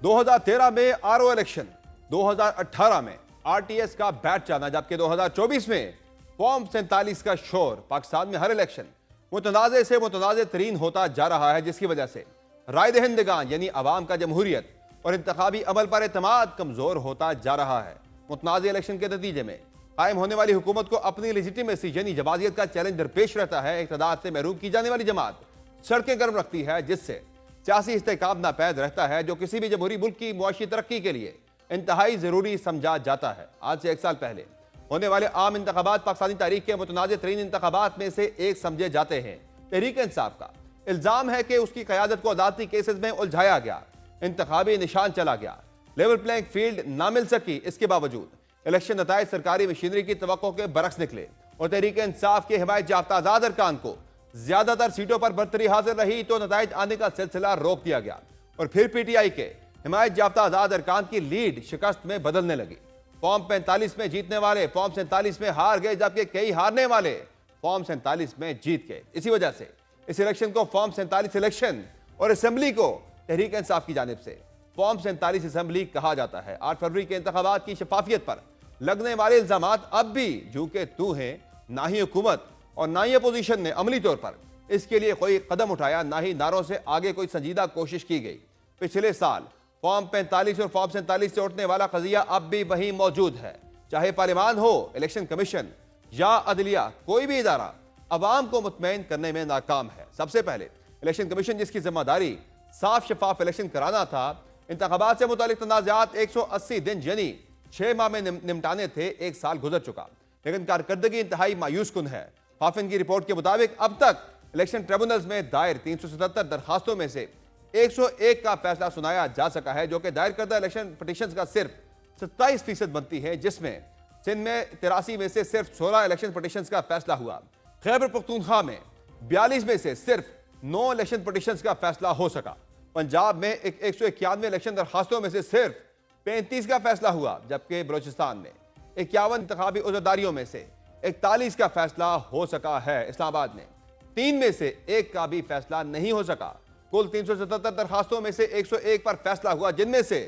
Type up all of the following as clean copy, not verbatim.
2013 में RO election, 2018 में RTS का बैट जाना, जबकि 2024 में फॉर्म 47 का शोर। पाकिस्तान में हर इलेक्शन मुतनाज़े से मुतनाज़े तरीन होता जा रहा है, जिसकी वजह से राय दहिंदगान यानी अवाम का जमहूरियत और इंतखाबी अमल पर एतमाद कमजोर होता जा रहा है। मुतनाज़े इलेक्शन के नतीजे में कायम होने वाली हुकूमत को अपनी लेजिटिमेसी यानी जवाजियत का चैलेंज दरपेश रहता है। इक़्तिदार से महरूम की जाने वाली जमात सड़कें गर्म रखती है, जिससे सियासी इस्तेकाम नापैद रहता है, जो किसी भी जमहूरी मुल्क की मुआशी तरक्की के लिए इंतहाई जरूरी समझा जाता है। आज से 1 साल पहले होने वाले आम इंतखाबात पाकिस्तानी तारीख के मुतनाज़े तरीन इंतखाबात में से एक समझे जाते हैं। तहरीक इंसाफ का इल्जाम है कि उसकी क़यादत को अदालती केसेस में उलझाया गया, इंतखाबी निशान चला गया, लेवल प्लेइंग फील्ड ना मिल सकी। इसके बावजूद इलेक्शन नताइज सरकारी मशीनरी की तवक्को के बरक्स निकले और तहरीक इंसाफ के हिमायत याफ्ता आज़ाद अरकान को ज्यादातर सीटों पर बरतरी हासिल रही तो नताइज आने का सिलसिला रोक दिया गया और फिर पीटीआई के हिमायत याफ्ता आज़ाद अरकान की लीड शिकस्त में बदलने लगी। फॉर्म 45 में जीतने वाले फॉर्म 47 में हार गए, जबकि कई हारने वाले फॉर्म 47 में जीत गए। इसी वजह से इस इलेक्शन को फॉर्म 47 इलेक्शन और असेंबली को तहरीक इंसाफ की जानिब से फॉर्म 47 असेंबली कहा जाता है। 8 फरवरी के इंतखाबात की शफाफियत पर लगने वाले इल्जामात अब भी झूके तू हैं। ना ही हुकूमत और ना ही अपोजिशन ने अमली तौर पर इसके लिए कोई कदम उठाया, ना ही नारों से आगे कोई संजीदा कोशिश की गई। पिछले साल फॉर्म 45 और फॉर्म 47 से उठने वाला कजिया अब भी वहीं मौजूद है। चाहे पार्लियामान हो, इलेक्शन कमीशन या अदलिया, कोई भी इदारा अवाम को मुतमईन करने में नाकाम है। सबसे पहले इलेक्शन कमीशन, जिसकी जिम्मेदारी साफ शफाफ इलेक्शन कराना था, इंतखाबात से मुतालिक तनाज़ात 180 दिन यानी 6 माह में निपटाने थे। 1 साल गुजर चुका, लेकिन कारकर्दगी इंतहाई मायूस कुन है। फाफिन की रिपोर्ट के मुताबिक अब तक इलेक्शन ट्रिब्यूनल्स में दायर 377 दरखास्तों में से 101 का फैसला सुनाया जा सका है, जो कि दायर करदा इलेक्शन पिटीशंस का सिर्फ 27% बनती है, जिसमें सिंध में 83 में से सिर्फ 16 इलेक्शन पिटीशंस का फैसला हुआ। खैबर पख्तूनख्वा में 42 में से सिर्फ 9 इलेक्शन पिटीशंस का फैसला हो सका। पंजाब में 191 इलेक्शन दरखास्तों में से सिर्फ 35 का फैसला हुआ, जबकि बलोचिस्तान में 51 इंतखाबी उज़रदारियों में से 41 का फैसला हो सका है। इस्लामाबाद में 3 में से 1 का भी फैसला नहीं हो सका। कुल 377 दरखास्तों में से 101 पर फैसला हुआ, जिनमें से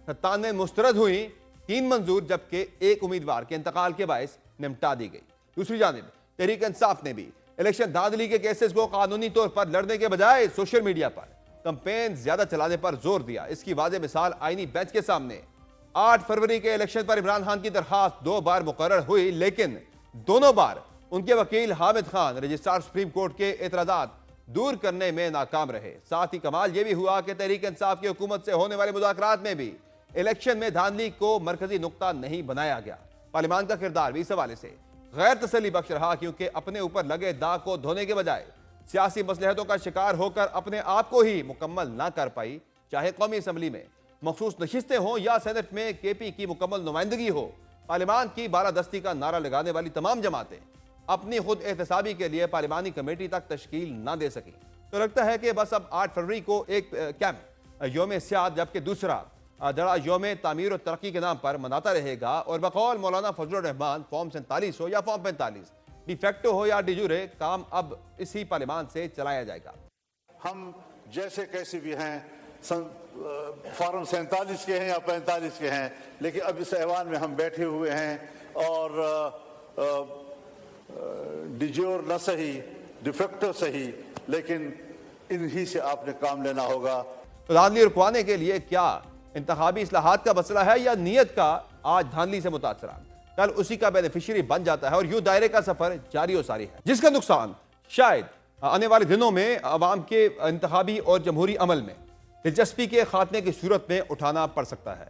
97 मुस्तरद हुई, 3 मंजूर, जबकि 1 उम्मीदवार के इंतकाल के बायस निपटा दी गई। दूसरी जानिब तहरीक इंसाफ ने भी इलेक्शन धांधली के केसेस को कानूनी तौर पर लड़ने के बजाय सोशल मीडिया पर कंपेन ज्यादा चलाने पर जोर दिया। इसकी वाज़ेह मिसाल आईनी बेंच के सामने 8 फरवरी के इलेक्शन पर इमरान खान की दरखास्त 2 बार मुकर्रर हुई, लेकिन दोनों बार उनके वकील Hamid Khan registrar supreme court के एतराजात दूर करने में नाकाम रहे। साथ ही कमाल यह भी हुआ कि तहरीक इंसाफ की हुकूमत से होने वाले मुज़ाकरात में भी इलेक्शन में धांधली को मरकजी नुक्ता नहीं बनाया गया। पार्लियामान का किरदार भी इस हवाले से गैर तसल्ली बख्श रहा, क्योंकि अपने ऊपर लगे दाग को धोने के बजाय सियासी मसलहतों का शिकार होकर अपने आप को ही मुकम्मल ना कर पाई। चाहे कौमी असम्बली में मखसूस नशिस्तें हों या सेनेट में केपी की मुकम्मल नुमाइंदगी हो, पार्लियामान की बालादस्ती का नारा लगाने वाली तमाम जमातें अपनी खुद एहतसाबी के लिए पार्लियामानी कमेटी तक तश्कील ना दे सकी। तो लगता है कि बस अब 8 फरवरी को एक कैंप योम सियाद, जबकि दूसरा जड़ा योम तामीर और तरक्की के नाम पर मनाता रहेगा। और बकौल मौलाना फजलुर रहमान फॉर्म 47 हो या फॉर्म 45, डिफेक्टो हो या डिजूरे, काम अब इसी पार्लियामान से चलाया जाएगा। हम जैसे कैसे भी हैं, फॉर्म 47 के हैं या 45 के हैं, लेकिन अब इस ऐवान में हम बैठे हुए हैं और डिजोर न सही, डिफेक्टो सही, लेकिन इन्हीं से आपने काम लेना होगा। तो धांधली रुकवाने के लिए क्या इंतखाबी इस्लाहात का मसला है या नीयत का आज धांधली से मुतासरा कल उसी का बेनिफिशियरी बन जाता है और यूं दायरे का सफर जारी और सारी है, जिसका नुकसान शायद आने वाले दिनों में अवाम के इंतखाबी और जमहूरी अमल में दिलचस्पी के खात्मे की सूरत में उठाना पड़ सकता है।